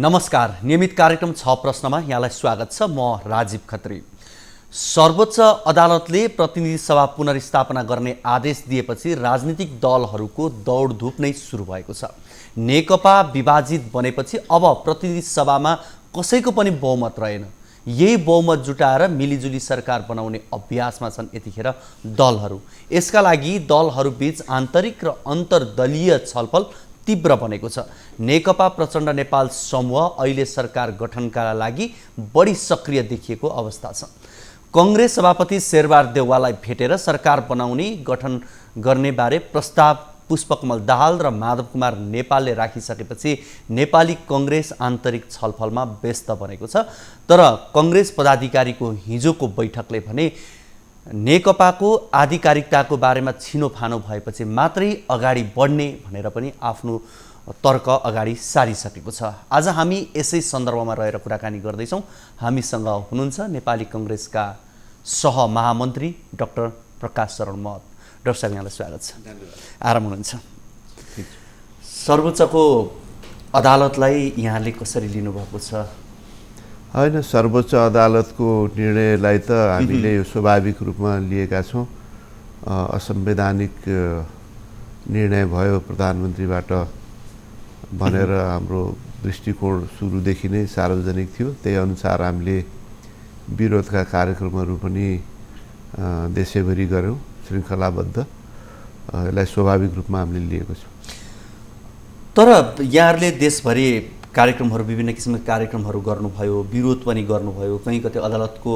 नमस्कार। नियमित कार्यक्रम 6 प्रश्नमा यहाँलाई स्वागत छ। म राजीव खत्री। सर्वोच्च अदालतले प्रतिनिधि सभा पुनर्स्थापना गर्ने आदेश दिएपछि राजनीतिक दलहरूको दौडधुप नै सुरु भएको छ। नेकपा विभाजित बनेपछि अब प्रतिनिधि सभामा कसैको पनि बहुमत रहेन। यही बहुमत जुटाएर मिलिजुली सरकार बनाउने अभ्यासमा छन् यतिखेर दलहरू। यसका लागि दलहरूबीच आन्तरिक र अन्तर्दलीय छलफल तीव्र बनेको छ। नेकपा प्रचण्ड नेपाल समूह अहिले सरकार गठनका लागि बढी सक्रिय देखिएको अवस्था छ। कांग्रेस सभापति शेरबहादुर देउवालाई भेटेर सरकार बनाउने गठन गर्ने बारे प्रस्ताव पुष्पकमल दाहाल र माधव कुमार नेपालले राखिसकेपछि नेपाली कांग्रेस आन्तरिक छलफलमा व्यस्त बनेको छ। तर कांग्रेस पदाधिकारीको हिजोको बैठकले भने नेकपाको आधिकारिकताको बारेमा छिनोफानो भएपछि मात्रै अगाडि बढ्ने भनेर पनि आफ्नो तर्क अगाडि सारिसकेको छ। आज हामी यसै सन्दर्भमा रहेर कुराकानी गर्दैछौँ। हामीसँग हुनुहुन्छ नेपाली कांग्रेसका सहमहामन्त्री डाक्टर प्रकाश शरण महत। डाक्टर साहब, यहाँलाई स्वागत छ। आराम हुनुहुन्छ? सर्वोच्चको अदालतलाई यहाँले कसरी लिनुभएको छ? होइन, सर्वोच्च अदालतको निर्णयलाई त हामीले यो स्वाभाविक रूपमा लिएका छौँ। असंवैधानिक निर्णय भयो प्रधानमन्त्रीबाट भनेर हाम्रो दृष्टिकोण सुरुदेखि नै सार्वजनिक थियो। त्यही अनुसार हामीले विरोधका कार्यक्रमहरू पनि देशैभरि गऱ्यौँ, श्रृङ्खलाबद्ध। यसलाई स्वाभाविक रूपमा हामीले लिएको छौँ। तर यहाँहरूले देशभरि कार्यक्रमहरू, विभिन्न किसिमका कार्यक्रमहरू गर्नुभयो, विरोध पनि गर्नुभयो, कहीँ कतै अदालतको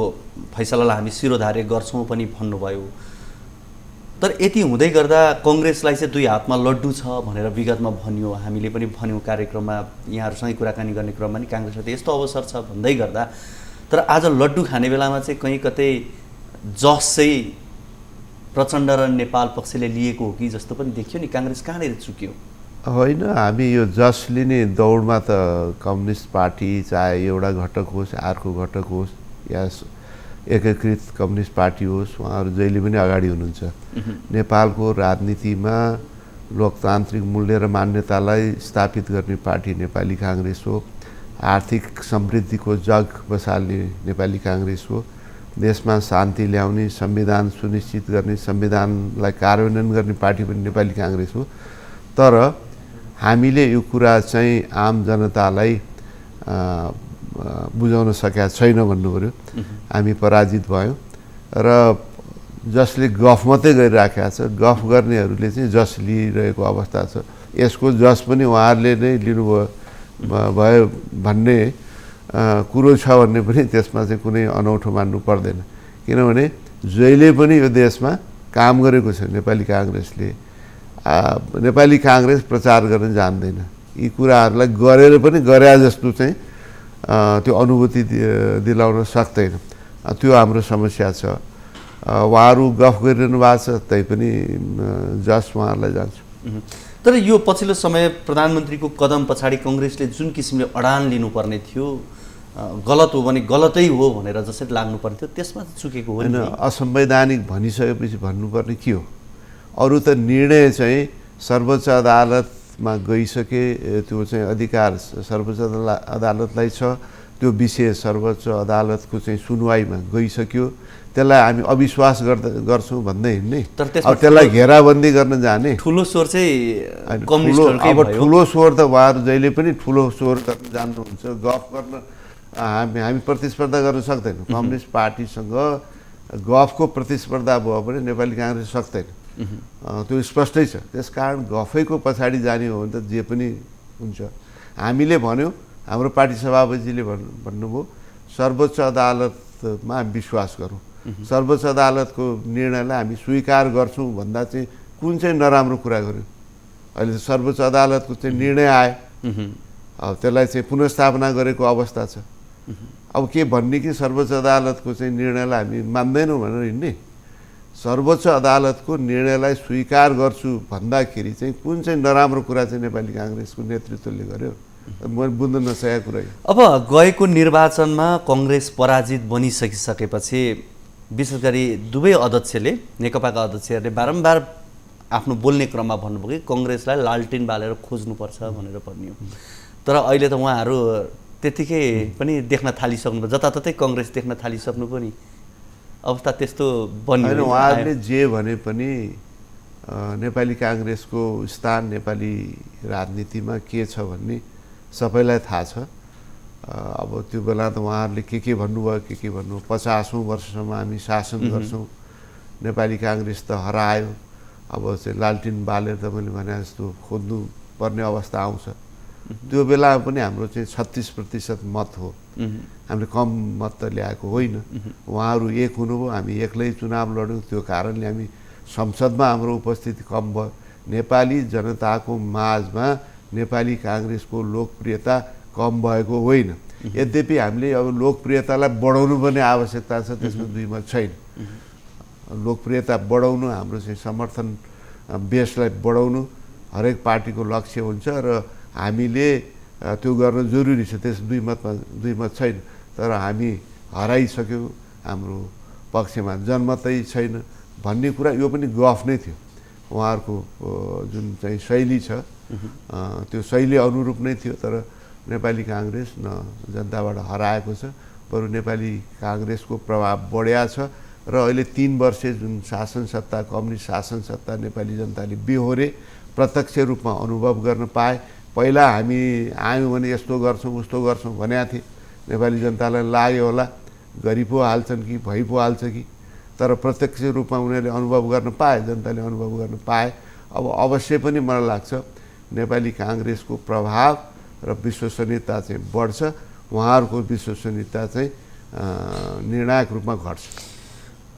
फैसलालाई हामी शिरोधार्य गर्छौँ पनि भन्नुभयो। तर यति हुँदै गर्दा कांग्रेसलाई चाहिँ दुई हातमा लड्डु छ भनेर विगतमा भनियो, हामीले पनि भन्यौँ कार्यक्रममा, यहाँहरूसँगै कुराकानी गर्ने क्रममा नि कांग्रेसले यस्तो अवसर छ भन्दै गर्दा। तर आज लड्डु खाने बेलामा चाहिँ कहीँ कतै जस चाहिँ प्रचण्ड र नेपाल पक्षले लिएको हो कि जस्तो पनि देखियो नि। कांग्रेस कहाँनिर चुक्यो? होइन, हामी यो जस लिने दौडमा त कम्युनिस्ट पार्टी चाहे एउटा घटक होस्, अर्को घटक होस्, या एकीकृत कम्युनिस्ट पार्टी होस्, उहाँहरू जहिले पनि अगाडि हुनुहुन्छ। नेपालको राजनीतिमा लोकतान्त्रिक मूल्य र मान्यतालाई स्थापित गर्ने पार्टी नेपाली कांग्रेस हो। आर्थिक समृद्धिको जग बसाल्ने नेपाली कांग्रेस हो। देशमा शान्ति ल्याउने, संविधान सुनिश्चित गर्ने, संविधानलाई कार्यान्वयन गर्ने पार्टी पनि नेपाली कांग्रेस हो। तर हामीले यो कुरा चाहिँ आम जनतालाई बुझाउन सकेका छैन भन्नु पर्यो। हामी पराजित भयौँ र जसले गफ मात्रै गरिराखेका छ, गफ गर्नेहरूले चाहिँ जस लिइरहेको अवस्था छ। यसको जस पनि उहाँहरूले नै लिनुभयो भन्ने कुरो छ भन्ने पनि त्यसमा चाहिँ कुनै अनौठो मान्नु पर्दैन। किनभने जहिले पनि यो देशमा काम गरेको छ नेपाली कांग्रेसले। नेपाली कांग्रेस प्रचार गर्न जान्दैन। यी कुराहरूलाई गरेर पनि गरे जस्तो चाहिँ त्यो अनुभूति दिलाउन सक्दैन। त्यो हाम्रो समस्या छ। उहाँहरू गफ गरिरहनु भएको छ, तैपनि जस उहाँहरूलाई जान्छ। तर यो पछिल्लो समय प्रधानमन्त्रीको कदम पछाडि कांग्रेसले जुन किसिमले अडान लिनुपर्ने थियो, गलत हो भने गलतै हो भनेर जसरी लाग्नुपर्ने थियो, त्यसमा चुकेको हो। होइन, असंवैधानिक भनिसकेपछि भन्नुपर्ने के हो? अरू त निर्णय चाहिँ सर्वोच्च अदालतमा गइसके, त्यो चाहिँ अधिकार सर्वोच्च अदालतलाई छ। त्यो विषय सर्वोच्च अदालतको चाहिँ सुनवाईमा गइसक्यो। त्यसलाई हामी अविश्वास गर्छौँ भन्दै हिँड्ने, अब त्यसलाई घेराबन्दी गर्न जाने। ठुलो स्वर चाहिँ अब ठुलो स्वर त उहाँहरू जहिले पनि ठुलो स्वर गर्न जान्नुहुन्छ। गफ गर्न हामी प्रतिस्पर्धा गर्न सक्दैनौँ। कम्युनिस्ट पार्टीसँग गफको प्रतिस्पर्धा भयो भने नेपाली कांग्रेस सक्दैन। त्यो स्पष्टै छ। त्यसकारण गफैको पछाडि जाने हो भने त जे पनि हुन्छ। हामीले भन्यौँ, हाम्रो पार्टी सभापतिले भन्नुभयो सर्वोच्च अदालतमा विश्वास गरौँ, सर्वोच्च अदालतको निर्णयलाई हामी स्वीकार गर्छौँ भन्दा चाहिँ कुन चाहिँ नराम्रो कुरा गर्यो? अहिले त सर्वोच्च अदालतको चाहिँ निर्णय आयो, अब त्यसलाई चाहिँ पुनर्स्थापना गरेको अवस्था छ। अब के भन्ने कि सर्वोच्च अदालतको चाहिँ निर्णयलाई हामी मान्दैनौँ भनेर हिँड्ने? सर्वोच्च अदालतको निर्णयलाई स्वीकार गर्छु भन्दाखेरि चाहिँ कुन चाहिँ नराम्रो कुरा चाहिँ नेपाली कांग्रेसको नेतृत्वले गर्यो? म बुझ्न नसकेको कुरा। अब गएको निर्वाचनमा कांग्रेस पराजित बनिसकिसकेपछि विशेष गरी दुवै अध्यक्षले, नेकपाका अध्यक्षहरूले बारम्बार आफ्नो बोल्ने क्रममा भन्नुभयो कि कांग्रेसलाई लालटिन बालेर खोज्नुपर्छ भनेर भनियो। तर अहिले त उहाँहरू त्यतिकै पनि देख्न थालिसक्नु भयो, जताततै कङ्ग्रेस देख्न थालिसक्नु भयो नि, अवस्था त्यस्तो बन्यो। होइन, उहाँहरूले जे भने पनि नेपाली काङ्ग्रेसको स्थान नेपाली राजनीतिमा के छ भन्ने सबैलाई थाहा छ। अब त्यो बेला त उहाँहरूले के भन्नुभयो, के भन्नुभयो। 50औं वर्षसम्म हामी शासन गर्छौँ, नेपाली काङ्ग्रेस त हरायो, अब चाहिँ लालटिन बालेर त मैले भने जस्तो खोज्नु पर्ने अवस्था आउँछ। त्यो बेला पनि हाम्रो चाहिँ 36% मत हो, हामीले कम मत त ल्याएको होइन। उहाँहरू एक हुनुभयो, हामी एक्लै चुनाव लड्यौँ, त्यो कारणले हामी संसदमा हाम्रो उपस्थिति कम भयो। नेपाली जनताको माझमा नेपाली काङ्ग्रेसको लोकप्रियता कम भएको होइन। यद्यपि हामीले अब लोकप्रियतालाई बढाउनु पर्ने आवश्यकता छ, त्यसमा दुई मत छैन। लोकप्रियता बढाउनु, हाम्रो चाहिँ समर्थन बेसलाई बढाउनु हरेक पार्टीको लक्ष्य हुन्छ र हामीले त्यो गर्न जरुरी छ, त्यस दुई मत छैन। तर हामी हराइसक्यौँ, हाम्रो पक्षमा जनमतै छैन भन्ने कुरा यो पनि गफ नै थियो। उहाँहरूको जुन चाहिँ शैली छ त्यो शैली अनुरूप नै थियो। तर नेपाली काङ्ग्रेस न जनताबाट हराएको छ, बरु नेपाली काङ्ग्रेसको प्रभाव बढ्या छ र अहिले 3 वर्ष जुन शासन सत्ता, कम्युनिस्ट शासन सत्ता नेपाली जनताले बेहोरे प्रत्यक्ष रूपमा अनुभव गर्न पाए। पहिला हामी आयौँ भने यस्तो गर्छौँ उस्तो गर्छौँ भनेका थिए, नेपाली जनतालाई लाग्यो होला गरी पो हाल्छन् कि भइ पो हाल्छ कि, तर प्रत्यक्ष रूपमा उनीहरूले अनुभव गर्न पाए, जनताले अनुभव गर्न पाए। अब अवश्य पनि मलाई लाग्छ नेपाली काङ्ग्रेसको प्रभाव र विश्वसनीयता चाहिँ बढ्छ, उहाँहरूको विश्वसनीयता चाहिँ निर्णायक रूपमा घट्छ।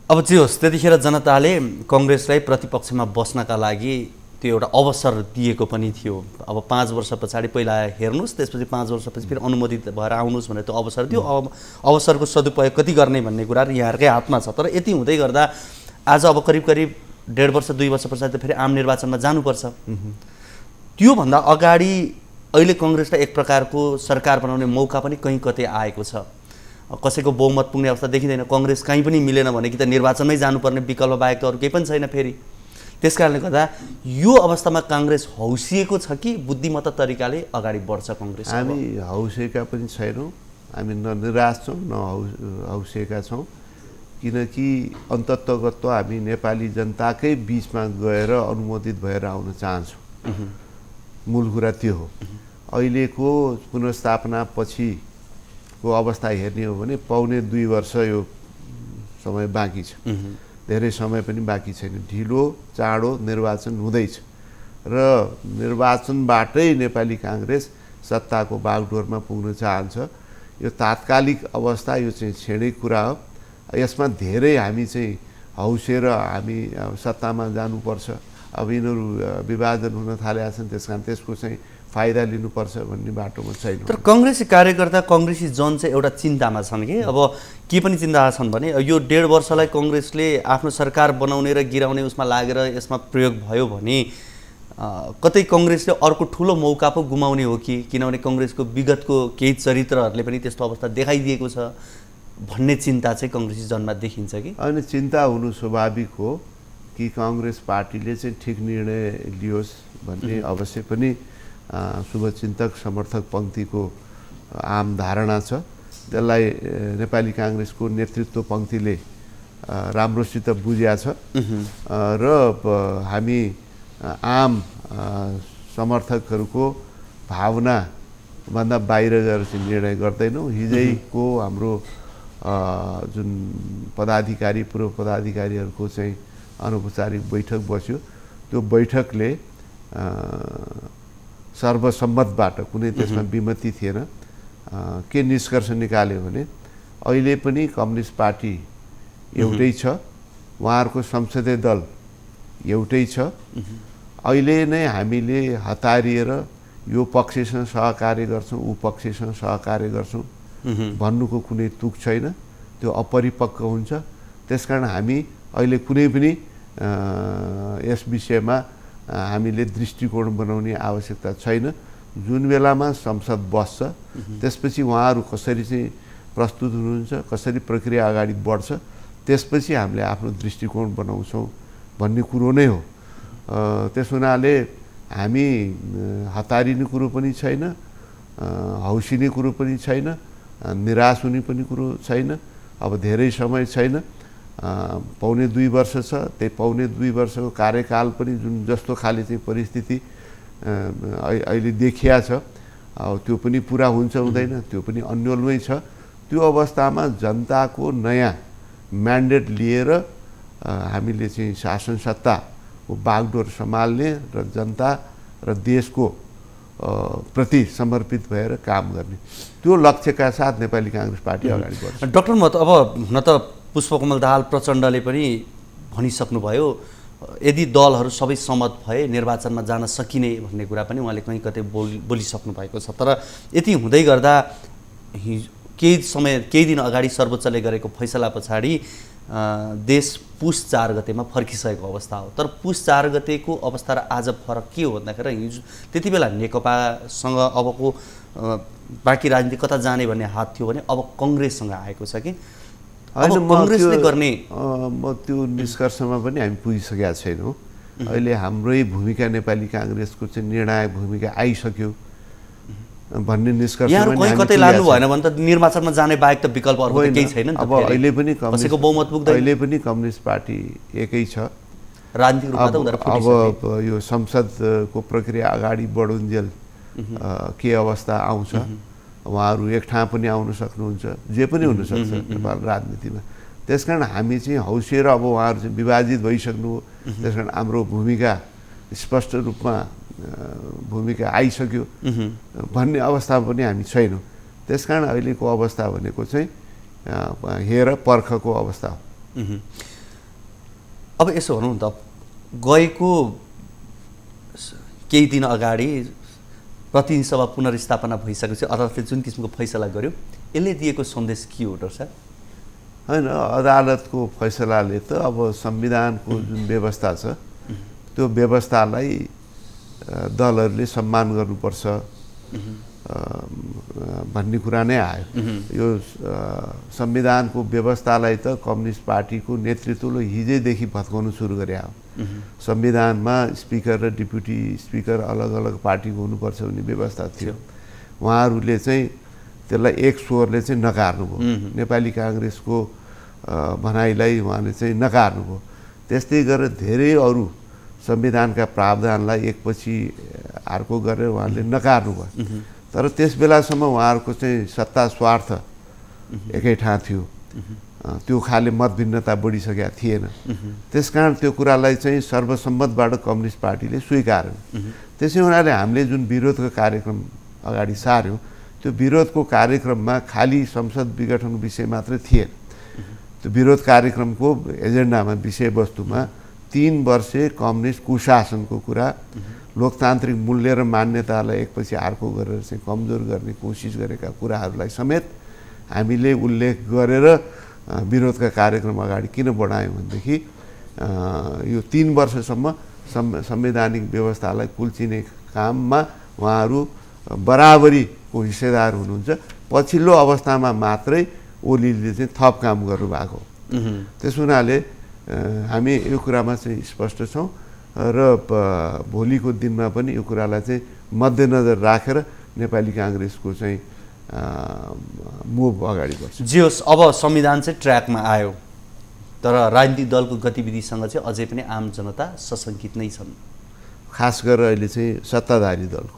अब जे होस्, त्यतिखेर जनताले कङ्ग्रेसलाई प्रतिपक्षमा बस्नका लागि त्यो एउटा अवसर दिएको पनि थियो। अब 5 वर्ष पछाडि पहिला हेर्नुहोस्, त्यसपछि 5 वर्षपछि फेरि अनुमोदित भएर आउनुहोस् भनेर त्यो अवसर दियो। अवसरको सदुपयोग कति गर्ने भन्ने कुरा यहाँहरूकै हातमा छ। तर यति हुँदै गर्दा आज अब करिब 1.5 वर्ष 2 वर्ष पछाडि त फेरि आम निर्वाचनमा जानुपर्छ। त्योभन्दा अगाडि अहिले कङ्ग्रेसलाई एक प्रकारको सरकार बनाउने मौका पनि कहीँ कतै आएको छ। कसैको बहुमत पुग्ने अवस्था देखिँदैन। कङ्ग्रेस कहीँ पनि मिलेन भने कि त निर्वाचनमै जानुपर्ने विकल्प बाहेक त अरू केही पनि छैन फेरि। त्यस कारणले गर्दा यो अवस्थामा काङ्ग्रेस हौसिएको छ कि बुद्धिमत्ता तरिकाले अगाडि बढ्छ कङ्ग्रेस? हामी हौसिएका पनि छैनौँ, हामी न निराश छौँ न हौसिएका छौँ। किनकि अन्तत्वगत हामी नेपाली जनताकै बिचमा गएर अनुमोदित भएर आउन चाहन्छौँ। मूल कुरा त्यो हो। अहिलेको पुनर्स्थापना पछिको अवस्था हेर्ने हो भने 1.5-2 वर्ष यो समय बाँकी छ, धेरै समय पनि बाँकी छैन। ढिलो चाँडो निर्वाचन हुँदैछ र निर्वाचनबाटै नेपाली काङ्ग्रेस सत्ताको बागडोरमा पुग्न चाहन्छ। यो तात्कालिक अवस्था, यो चाहिँ क्षणिक कुरा हो। यसमा धेरै हामी चाहिँ हौसेर हामी सत्तामा जानुपर्छ, अब यिनीहरू विभाजन हुन थालेका छन् त्यस कारण त्यसको चाहिँ फाइदा लिनुपर्छ भन्ने बाटोमा छैन। तर कङ्ग्रेसी कार्यकर्ता, कङ्ग्रेसी जन चाहिँ एउटा चिन्तामा छन् कि अब के पनि चिन्तामा छन् भने यो 1.5 वर्षलाई कङ्ग्रेसले आफ्नो सरकार बनाउने र गिराउने उसमा लागेर यसमा प्रयोग भयो भने कतै कङ्ग्रेसले अर्को ठुलो मौका पो गुमाउने हो कि, किनभने कङ्ग्रेसको विगतको केही चरित्रहरूले पनि त्यस्तो अवस्था देखाइदिएको छ भन्ने चिन्ता चाहिँ कङ्ग्रेसी जनमा देखिन्छ कि? होइन, चिन्ता हुनु स्वाभाविक हो कि कङ्ग्रेस पार्टीले चाहिँ ठिक निर्णय लियोस् भन्ने अवश्य पनि शुभचिन्तक समर्थक पङ्क्तिको आम धारणा छ। त्यसलाई नेपाली काङ्ग्रेसको नेतृत्व पङ्क्तिले राम्रोसित बुझ्या छ र हामी आम समर्थकहरूको भावनाभन्दा बाहिर गएर चाहिँ निर्णय गर्दैनौँ। हिजैको हाम्रो जुन पदाधिकारी, पूर्व पदाधिकारीहरूको चाहिँ अनौपचारिक बैठक बस्यो, त्यो बैठकले सर्वसम्मतबाट, कुनै त्यसमा विमति थिएन, के निष्कर्ष निकाल्यो भने अहिले पनि कम्युनिस्ट पार्टी एउटै छ, उहाँहरूको संसदीय दल एउटै छ। अहिले नै हामीले हतारिएर यो पक्षसँग सहकार्य गर्छौँ ऊ पक्षसँग सहकार्य गर्छौँ भन्नुको कुनै तुक छैन, त्यो अपरिपक्व हुन्छ। त्यसकारण हामी अहिले कुनै पनि यस विषयमा हामीले दृष्टिकोण बनाउने आवश्यकता छैन। जुन बेलामा संसद बस्छ त्यसपछि उहाँहरू कसरी चाहिँ प्रस्तुत हुनुहुन्छ, कसरी प्रक्रिया अगाडि बढ्छ, त्यसपछि हामीले आफ्नो दृष्टिकोण बनाउँछौँ भन्ने कुरो नै हो। त्यस हुनाले हामी हतारिने कुरो पनि छैन हौसिने कुरो पनि छैन, निराश हुने पनि कुरो छैन। अब धेरै समय छैन, पौने 2 वर्ष छ। त्यही पौने 2 वर्षको कार्यकाल पनि जुन जस्तो खाले चाहिँ परिस्थिति अहिले देखिया छ, त्यो पनि पुरा हुन्छ हुँदैन, त्यो पनि अन्योलमै छ। त्यो अवस्थामा जनताको नयाँ म्यान्डेट लिएर हामीले चाहिँ शासन सत्ताको बागडोर सम्हाल्ने र जनता र देशको प्रति समर्पित भएर काम गर्ने, त्यो लक्ष्यका साथ नेपाली काङ्ग्रेस पार्टी अगाडि बढ्छ। डाक्टर महतो, अब हुन त पुष्पकमल दाहाल प्रचण्डले पनि भनिसक्नुभयो, यदि दलहरू सबै सहमत भए निर्वाचनमा जान सकिने भन्ने कुरा पनि उहाँले कहीँ कतै बोलिसक्नु भएको छ। तर यति हुँदै गर्दा केही दिन अगाडि सर्वोच्चले गरेको फैसला पछाडि देश पुस 4 गतेमा फर्किसकेको अवस्था हो। तर पुस 4 गतेको अवस्था र आज फरक के हो भन्दाखेरि हिजो त्यति बेला नेकपासँग अबको बाँकी राजनीति कता जाने भन्ने हात थियो भने अब कङ्ग्रेससँग आएको छ कि अब कङ्ग्रेसले गर्ने। म त्यो निष्कर्षमा पनि हामी पुगिसकेका छैनौँ। अहिले हाम्रै भूमिका नेपाली काङ्ग्रेसको चाहिँ निर्णायक भूमिका आइसक्यो भन्ने निष्कर्षमा कहीँ कतै लानु भएन भने त निर्वाचनमा जाने बाहेक त विकल्प अर्को केही छैन नि त। अब अहिले पनि कसैको बहुमत पुग्दैन, अहिले पनि कम्युनिस्ट पार्टी एकै छ। राजनीतिक रूपमा त उनीहरू अब यो संसदको प्रक्रिया अगाडि बढुन्जेल के अवस्था आउँछ, उहाँहरू एक ठाउँ पनि आउन सक्नुहुन्छ, जे पनि हुनसक्छ नेपाल राजनीतिमा। त्यसकारण हामी चाहिँ हौसिएर अब उहाँहरू चाहिँ विभाजित भइसक्नु हो। त्यसकारण हाम्रो भूमिका स्पष्ट रूपमा भूमिका आइसक्यो भन्ने अवस्थामा पनि हामी छैनौँ। त्यसकारण अहिलेको अवस्था भनेको चाहिँ हेर पर्खको अवस्था हो। अब यसो भनौँ न त, गएको केही दिन अगाडि प्रतिनिधि सभा पुनर्स्थापना भइसकेपछि अदालतले जुन किसिमको फैसला गर्यो, यसले दिएको सन्देश के हो डाक्टर साहब? होइन, अदालतको फैसलाले त अब संविधानको जुन व्यवस्था छ त्यो व्यवस्थालाई दलहरूले सम्मान गर्नुपर्छ भन्ने कुरा नै आयो। यो संविधानको व्यवस्थालाई त कम्युनिस्ट पार्टीको नेतृत्वले हिजैदेखि भत्काउनु सुरु गरे हो। संविधानमा स्पिकर र डिप्युटी स्पिकर अलग अलग पार्टीको हुनुपर्छ भन्ने व्यवस्था थियो। उहाँहरूले चाहिँ त्यसलाई एक स्वरले चाहिँ नकार्नुभयो। नेपाली काङ्ग्रेसको भनाइलाई उहाँले चाहिँ नकार्नुभयो। त्यस्तै गरेर धेरै अरू संविधानका प्रावधानलाई एकपछि अर्को गरेर उहाँले नकार्नुभयो। तर त्यस बेलासम्म उहाँहरूको चाहिँ सत्ता स्वार्थ एकै ठाउँ थियो, त्यो खाले मतभिन्नता बढिसकेका थिएन। त्यसकारण त्यो कुरालाई चाहिँ सर्वसम्मतबाट कम्युनिस्ट पार्टीले स्वीकार्यो। त्यसै हुनाले हामीले जुन विरोधको कार्यक्रम अगाडि सार्यौँ, त्यो विरोधको कार्यक्रममा खालि संसद विघटनको विषय मात्रै थिएन। त्यो विरोध कार्यक्रमको एजेन्डामा विषयवस्तुमा 3 वर्षे कम्युनिस्ट कुशासनको कुरा, लोकतान्त्रिक मूल्य र मान्यतालाई एकपछि अर्को गरेर चाहिँ कमजोर गर्ने कोसिस गरेका कुराहरूलाई समेत हामीले उल्लेख गरेर विरोधका कार्यक्रम अगाडि किन बढायौँ भनेदेखि यो 3 वर्षसम्म संवैधानिक व्यवस्थालाई कुल्चिने काममा उहाँहरू बराबरीको हिस्सेदार हुनुहुन्छ। पछिल्लो अवस्थामा मात्रै ओलीले चाहिँ थप काम गर्नुभएको। त्यस हुनाले हामी यो कुरामा चाहिँ स्पष्ट छौँ र भोलिको दिनमा पनि यो कुरालाई चाहिँ मध्यनजर राखेर नेपाली काङ्ग्रेसको चाहिँ मुभ अगाडि बढ्छ। जे होस्, अब संविधान चाहिँ ट्र्याकमा आयो, तर राजनीतिक दलको गतिविधिसँग चाहिँ अझै पनि आम जनता सशङ्कित नै छन्, खास गरेर अहिले चाहिँ सत्ताधारी दलको।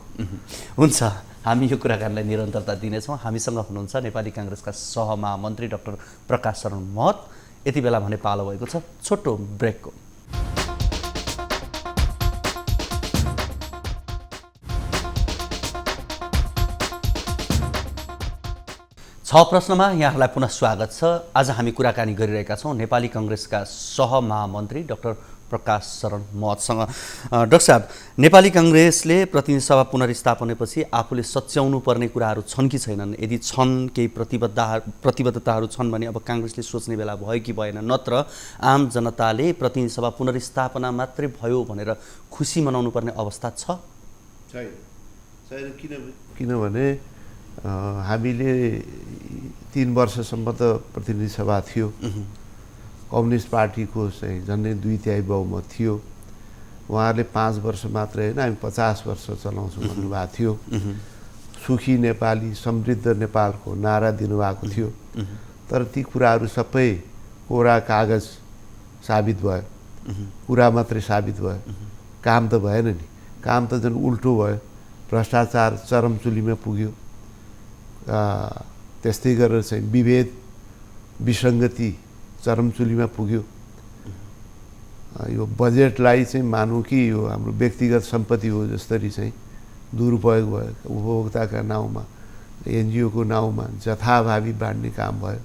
हुन्छ, हामी यो कुराकानीलाई निरन्तरता दिनेछौँ। हामीसँग हुनुहुन्छ नेपाली काङ्ग्रेसका सहमहामन्त्री डाक्टर प्रकाश शरण महत। यति बेला भने पालो भएको छ छोटो ब्रेकको। छ प्रश्नमा यहाँहरूलाई पुनः स्वागत छ। आज हामी कुराकानी गरिरहेका छौँ नेपाली काङ्ग्रेसका सहमहामन्त्री डाक्टर प्रकाश शरण महतसँग। डाक्टर साहब, नेपाली काङ्ग्रेसले प्रतिनिधि सभा पुनर्स्थापनापछि आफूले सच्याउनु पर्ने कुराहरू छन् कि छैनन्? यदि छन्, केही प्रतिबद्धताहरू छन् भने अब काङ्ग्रेसले सोच्ने बेला भयो कि भएन? नत्र आम जनताले प्रतिनिधि सभा पुनर्स्थापना मात्रै भयो भनेर खुसी मनाउनु पर्ने अवस्था छ? छैन। किनभने हामीले 3 वर्षसम्म त प्रतिनिधि सभा थियो। कम्युनिस्ट पार्टीको चाहिँ झन्डै 2/3 बहुमत थियो। उहाँहरूले 5 वर्ष मात्रै होइन, हामी 50 वर्ष चलाउँछौँ भन्नुभएको थियो। सुखी नेपाली समृद्ध नेपालको नारा दिनुभएको थियो। तर ती कुराहरू सबै कोरा कागज साबित भयो, कुरा मात्रै साबित भयो, काम त भएन नि। काम त झन् उल्टो भयो, भ्रष्टाचार चरमचुलीमा पुग्यो। त्यस्तै गरेर चाहिँ विभेद विसङ्गति चरमचुलीमा पुग्यो। यो बजेटलाई चाहिँ मानौँ कि यो हाम्रो व्यक्तिगत सम्पत्ति हो जसरी चाहिँ दुरुपयोग भयो, उपभोक्ताका नाउँमा एनजिओको नाउँमा जथाभावी बाँड्ने काम भयो।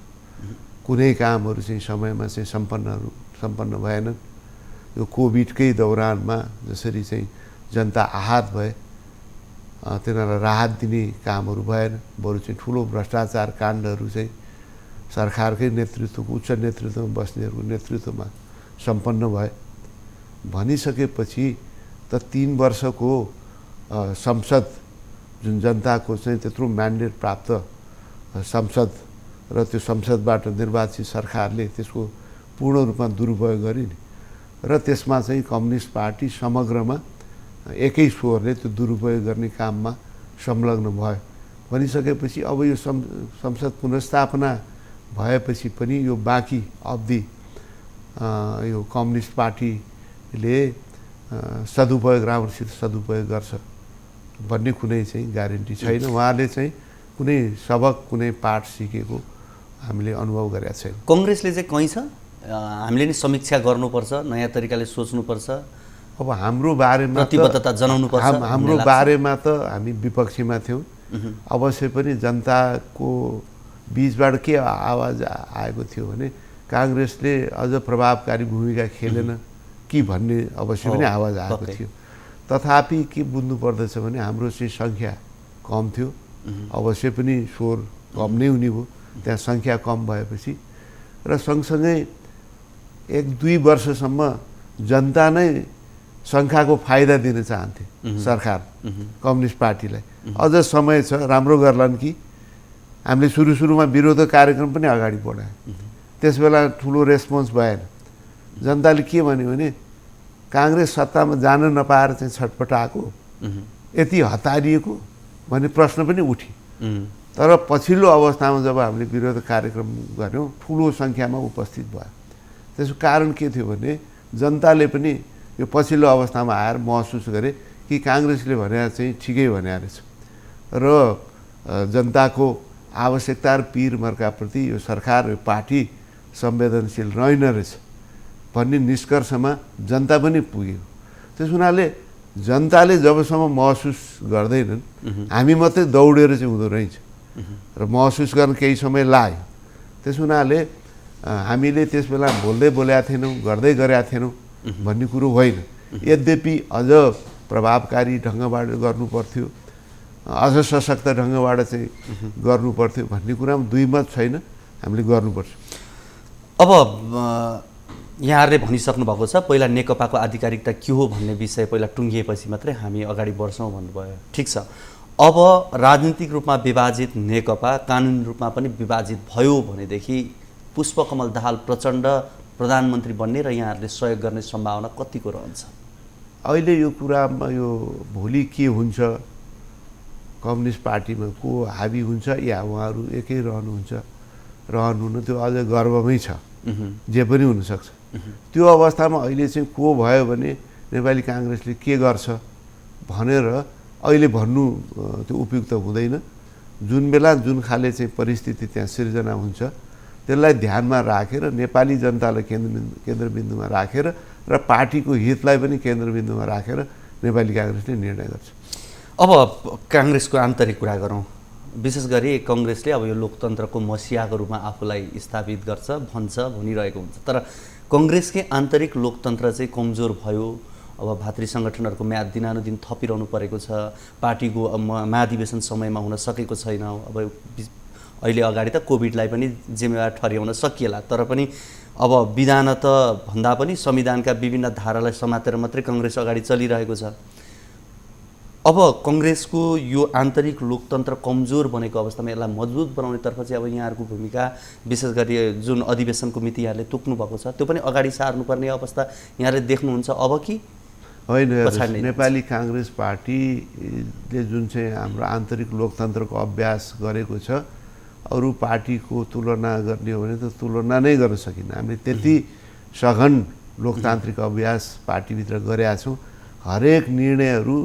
कुनै कामहरू चाहिँ समयमा चाहिँ सम्पन्न भएनन्। यो कोभिडकै दौरानमा जसरी चाहिँ जनता आहत भए, तिनीहरूलाई राहत दिने कामहरू भएन, बरु चाहिँ ठुलो भ्रष्टाचार काण्डहरू चाहिँ सरकारकै नेतृत्वको उच्च नेतृत्वमा बस्नेहरूको नेतृत्वमा सम्पन्न भए। भनिसकेपछि त 3 वर्षको संसद जुन जनताको चाहिँ त्यत्रो म्यान्डेट प्राप्त संसद र त्यो संसदबाट निर्वाचित सरकारले त्यसको पूर्ण रूपमा दुरुपयोग गरे नि। र त्यसमा चाहिँ कम्युनिस्ट पार्टी समग्रमा एकै स्वरले त्यो दुरुपयोग गर्ने काममा संलग्न भयो। भनिसकेपछि अब यो संसद पुनर्स्थापना भएपछि पनि यो बाँकी अवधि यो कम्युनिस्ट पार्टीले सदुपयोग राम्रोसित सदुपयोग गर्छ भन्ने कुनै चाहिँ ग्यारेन्टी छैन। उहाँले चाहिँ कुनै सबक कुनै पाठ सिकेको हामीले अनुभव गरेका छैन। कङ्ग्रेसले चाहिँ कहीँ छ, हामीले नि समीक्षा गर्नुपर्छ, नयाँ तरिकाले सोच्नुपर्छ, अब हाम्रो बारेमा प्रतिबद्धता जनाउनुपर्छ। हाम्रो बारेमा त हामी विपक्षीमा थियौँ। अवश्य पनि जनताको बीचबाट के आवाज आएको थियो भने काङ्ग्रेसले अझ प्रभावकारी भूमिका खेलेन कि भन्ने अवश्य पनि आवाज आएको थियो। तथापि के बुझ्नु पर्दछ भने हाम्रो चाहिँ सङ्ख्या कम थियो, अवश्य पनि स्वर कम नै हुने भयो। त्यहाँ सङ्ख्या कम भएपछि र सँगसँगै 1-2 वर्षसम्म जनता नै सङ्ख्याको फाइदा दिन चाहन्थे सरकार कम्युनिस्ट पार्टीलाई। अझ समय छ, राम्रो गर्लान् कि। हामीले सुरुमा विरोधक कार्यक्रम पनि अगाडि बढायौँ। त्यसबेला ठुलो रेस्पोन्स भएन। जनताले के भन्यो भने काङ्ग्रेस सत्तामा जान नपाएर चाहिँ छटपटाएको, यति हतारिएको भन्ने प्रश्न पनि उठ्यो। तर पछिल्लो अवस्थामा जब हामीले विरोध कार्यक्रम गऱ्यौँ, ठुलो सङ्ख्यामा उपस्थित भयो। त्यसको कारण के थियो भने जनताले पनि यो पछिल्लो अवस्थामा आएर महसुस गरे कि काङ्ग्रेसले भने चाहिँ ठिकै भने रहेछ र जनताको आवश्यकता र पीर मर्काप्रति यो सरकार यो पार्टी संवेदनशील रहेन रहेछ भन्ने निष्कर्षमा जनता पनि पुग्यो। त्यस हुनाले जनताले जबसम्म महसुस गर्दैनन्, हामी मात्रै दौडेर चाहिँ हुँदो रहेछ र महसुस गर्न केही समय लाग्यो। त्यस हुनाले हामीले त्यस बेला बोलेका थिएनौँ, गर्दै गरेका थिएनौँ भन्ने कुरो होइन। यद्यपि अझ प्रभावकारी ढङ्गबाट गर्नुपर्थ्यो, अझ सशक्त ढङ्गबाट चाहिँ गर्नुपर्थ्यो भन्ने कुरामा दुई मत छैन। हामीले गर्नुपर्छ। अब यहाँहरूले भनिसक्नु भएको छ पहिला नेकपाको आधिकारिकता के हो भन्ने विषय पहिला टुङ्गिएपछि मात्रै हामी अगाडि बढ्छौँ भन्नुभयो। ठिक छ, अब राजनीतिक रूपमा विभाजित नेकपा कानुनी रूपमा पनि विभाजित भयो भनेदेखि पुष्पकमल दाहाल प्रचण्ड प्रधानमन्त्री बन्ने र यहाँहरूले सहयोग गर्ने सम्भावना कतिको रहन्छ? अहिले यो कुरामा यो भोलि के हुन्छ, कम्युनिस्ट पार्टीमा को हाबी हुन्छ या उहाँहरू एकै रहनुहुन्न, त्यो अझ गर्वमै छ। जे पनि हुनसक्छ। त्यो अवस्थामा अहिले चाहिँ को भयो भने नेपाली काङ्ग्रेसले के गर्छ भनेर अहिले भन्नु त्यो उपयुक्त हुँदैन। जुन बेला जुन खाले चाहिँ परिस्थिति त्यहाँ सिर्जना हुन्छ त्यसलाई ध्यानमा राखेर नेपाली जनतालाई केन्द्रबिन्दुमा राखेर र पार्टीको हितलाई पनि केन्द्रबिन्दुमा राखेर नेपाली काङ्ग्रेसले निर्णय गर्छ। अब काङ्ग्रेसको आन्तरिक कुरा गरौँ। विशेष गरी कङ्ग्रेसले अब यो लोकतन्त्रको मसियाको रूपमा आफूलाई स्थापित गर्छ भनिरहेको हुन्छ। तर कङ्ग्रेसकै आन्तरिक लोकतन्त्र चाहिँ कमजोर भयो। अब भातृ सङ्गठनहरूको म्याद दिनानुदिन थपिरहनु परेको छ। पार्टीको महाधिवेशन समयमा हुन सकेको छैन। अब अहिले अगाडि त कोभिडलाई पनि जिम्मेवार ठहर्याउन सकिएला, तर पनि अब विधानत भन्दा पनि संविधानका विभिन्न धारालाई समातेर मात्रै कङ्ग्रेस अगाडि चलिरहेको छ। अब कङ्ग्रेसको यो आन्तरिक लोकतन्त्र कमजोर बनेको अवस्थामा यसलाई मजबुत बनाउनेतर्फ चाहिँ अब यहाँहरूको भूमिका विशेष गरी जुन अधिवेशनको मिति यहाँले तोक्नु भएको छ त्यो पनि अगाडि सार्नुपर्ने अवस्था यहाँले देख्नुहुन्छ अब कि? होइन, पछाडि नेपाली काङ्ग्रेस पार्टीले जुन चाहिँ हाम्रो आन्तरिक लोकतन्त्रको अभ्यास गरेको छ अरू पार्टीको तुलना गर्ने हो भने त तुलना नै गर्न सकिन्न। हामीले त्यति सघन लोकतान्त्रिक अभ्यास पार्टीभित्र गरेका छौँ। हरेक निर्णयहरू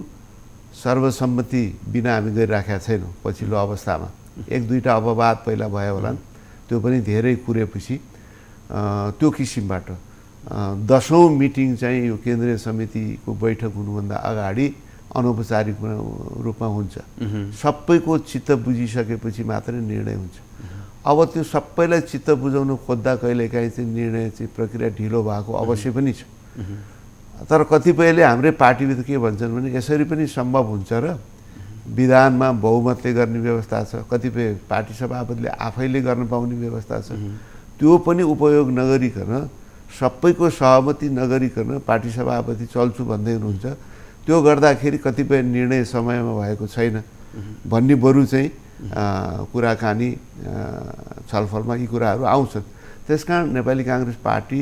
सर्वसम्मति बिना हामी गरिराखेका छैनौँ। पछिल्लो अवस्थामा एक दुईवटा अपवाद पहिला भयो होला, त्यो पनि धेरै कुरेपछि त्यो किसिमबाट 10औं मिटिङ चाहिँ यो केन्द्रीय समितिको बैठक हुनुभन्दा अगाडि अनौपचारिक रूपमा हुन्छ। सबैको चित्त बुझिसकेपछि मात्रै निर्णय हुन्छ। अब त्यो सबैलाई चित्त बुझाउनु खोज्दा कहिलेकाहीँ चाहिँ निर्णय चाहिँ प्रक्रिया ढिलो भएको अवश्य पनि छ। तर कतिपयले हाम्रै पार्टीभित्र के भन्छन् भने यसरी पनि सम्भव हुन्छ र विधानमा बहुमतले गर्ने व्यवस्था छ, कतिपय पार्टी सभापतिले आफैले गर्न पाउने व्यवस्था छ, त्यो पनि उपयोग नगरिकन सबैको सहमति नगरिकन पार्टी सभापति चल्छु भन्दै हुनुहुन्छ। त्यो गर्दाखेरि कतिपय निर्णय समयमा भएको छैन भन्ने बरु चाहिँ कुराकानी छलफलमा यी कुराहरू आउँछन्। त्यसकारण नेपाली काङ्ग्रेस पार्टी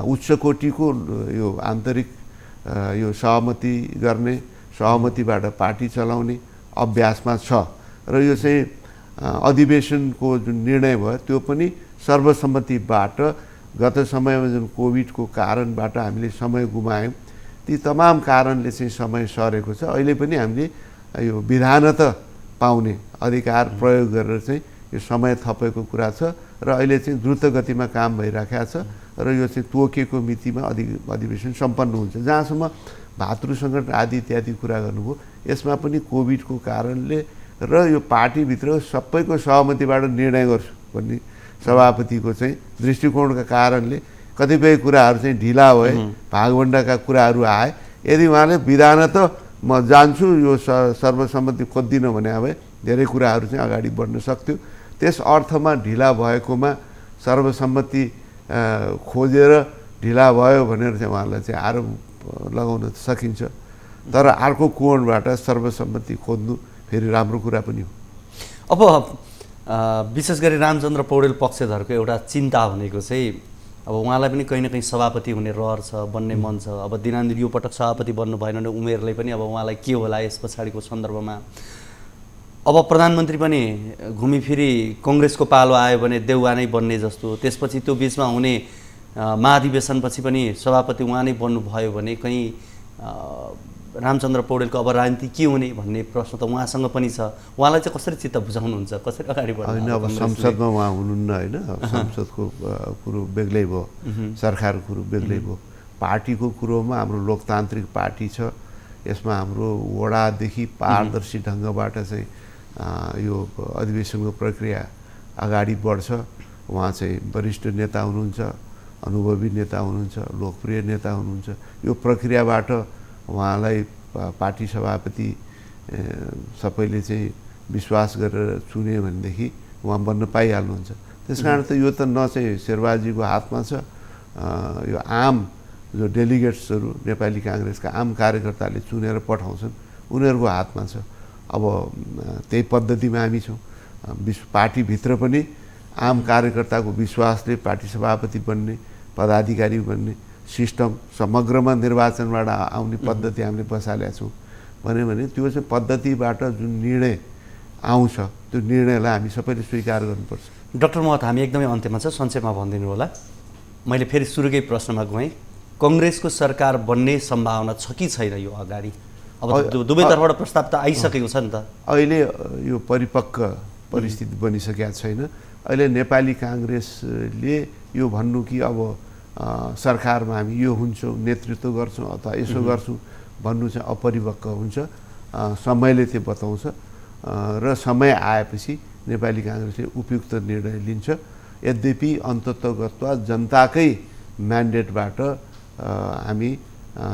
उच्च कोटिको यो आन्तरिक यो सहमति गर्ने, सहमतिबाट पार्टी चलाउने अभ्यासमा छ र यो चाहिँ अधिवेशनको जुन निर्णय भयो त्यो पनि सर्वसम्मतिबाट गत समयमा जुन कोभिडको कारणबाट हामीले समय गुमायौँ ती तमाम कारणले चाहिँ समय सरेको छ। अहिले पनि हामीले यो विधानत पाउने अधिकार प्रयोग गरेर चाहिँ यो समय थपेको कुरा छ र अहिले चाहिँ द्रुत गतिमा काम भइराखेको छ र यो चाहिँ तोकेको मितिमा अधिवेशन सम्पन्न हुन्छ। जहाँसम्म भातृ सङ्गठन आदि इत्यादि कुरा गर्नुभयो, यसमा पनि कोभिडको कारणले र यो पार्टीभित्र सबैको सहमतिबाट निर्णय गर्छु भन्ने सभापतिको चाहिँ दृष्टिकोणका कारणले कतिपय कुराहरू चाहिँ ढिला भए, भागभण्डाका कुराहरू आए। यदि उहाँले विधानत म जान्छु यो सर्वसम्मति खोज्दिनँ भने भए धेरै कुराहरू चाहिँ अगाडि बढ्न सक्थ्यो। त्यस अर्थमा ढिला भएकोमा सर्वसम्मति खोजेर ढिला भयो भनेर चाहिँ उहाँलाई चाहिँ आरोप लगाउन सकिन्छ। तर अर्को कोणबाट सर्वसम्मति खोज्नु फेरि राम्रो कुरा पनि हो। अब विशेष गरी रामचन्द्र पौडेल पक्षधरको एउटा चिन्ता भनेको चाहिँ अब उहाँलाई पनि कहीँ न कहीँ सभापति हुने रहर छ, बन्ने मन छ। अब दिनान्दिन यो पटक सभापति बन्नु भएन भने उमेरले पनि अब उहाँलाई के होला यस पछाडिको सन्दर्भमा। अब प्रधानमन्त्री पनि घुमिफिरी कङ्ग्रेसको पालो आयो भने देउवा नै बन्ने जस्तो, त्यसपछि त्यो बिचमा हुने महाधिवेशनपछि पनि सभापति उहाँ नै बन्नुभयो भने कहीँ रामचन्द्र पौडेलको अब राजनीति के हुने भन्ने प्रश्न त उहाँसँग पनि छ। उहाँलाई चाहिँ कसरी चित्त बुझाउनुहुन्छ, कसरी अगाडि बढ्नु? होइन, अब संसदमा उहाँ हुनुहुन्न होइन, संसदको कुरो बेग्लै भयो, सरकारको कुरो बेग्लै भयो। पार्टीको कुरोमा हाम्रो लोकतान्त्रिक पार्टी छ, यसमा हाम्रो वडादेखि पारदर्शी ढङ्गबाट चाहिँ यो अधिवेशनको प्रक्रिया अगाडि बढ्छ। उहाँ चाहिँ वरिष्ठ नेता हुनुहुन्छ, अनुभवी नेता हुनुहुन्छ, लोकप्रिय नेता हुनुहुन्छ। यो प्रक्रियाबाट उहाँलाई पार्टी सभापति सबैले चाहिँ विश्वास गरेर चुने भनेदेखि उहाँ बन्न पाइहाल्नुहुन्छ। त्यसकारण त यो त न चाहिँ शेरबहादुरजीको हातमा छ, यो आम जो डेलिगेट्सहरू नेपाली काङ्ग्रेसका आम कार्यकर्ताले चुनेर पठाउँछन् उनीहरूको हातमा छ। अब त्यही पद्धतिमा हामी छौँ। पार्टीभित्र पनि आम कार्यकर्ताको विश्वासले पार्टी सभापति बन्ने, पदाधिकारी बन्ने सिस्टम समग्रमा निर्वाचनबाट आउने पद्धति हामीले बसालेका छौँ भने त्यो चाहिँ पद्धतिबाट जुन निर्णय आउँछ त्यो निर्णयलाई हामी सबैले स्वीकार गर्नुपर्छ। डाक्टर महत, हामी एकदमै अन्त्यमा छ, संक्षेपमा भनिदिनु होला। मैले फेरि सुरुकै प्रश्नमा गएँ, कङ्ग्रेसको सरकार बन्ने सम्भावना छ कि छैन यो अगाडि? अब दुवैतर्फबाट प्रस्ताव त आइसकेको छ नि त। अहिले यो परिपक्व परिस्थिति बनिसकेका छैन। अहिले नेपाली काङ्ग्रेसले यो भन्नु कि अब सरकारमा हामी यो हुन्छौँ, नेतृत्व गर्छौँ अथवा यसो गर्छौँ भन्नु चाहिँ अपरिपक्व हुन्छ। समयले त्यो बताउँछ र समय आएपछि नेपाली काङ्ग्रेसले उपयुक्त निर्णय लिन्छ। यद्यपि अन्ततगतवा जनताकै म्यान्डेटबाट हामी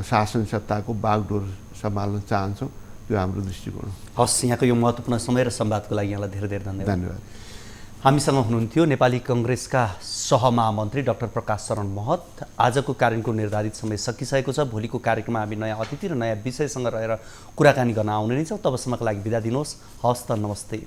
शासन सत्ताको बागडोर सम्हाल्न चाहन्छौँ, त्यो हाम्रो दृष्टिकोण हो। हस्, यहाँको यो महत्त्वपूर्ण समय र संवादको लागि यहाँलाई धेरै धेरै धन्यवाद। हामीसँग हुनुहुन्थ्यो नेपाली कङ्ग्रेसका सहमहामन्त्री डाक्टर प्रकाश शरण महत। आजको कार्यक्रमको निर्धारित समय सकिसकेको छ। भोलिको कार्यक्रममा हामी नयाँ अतिथि र नयाँ विषयसँग रहेर कुराकानी गर्न आउने नै छौँ। तबसम्मको लागि बिदा दिनुहोस्। हवस् त, नमस्ते।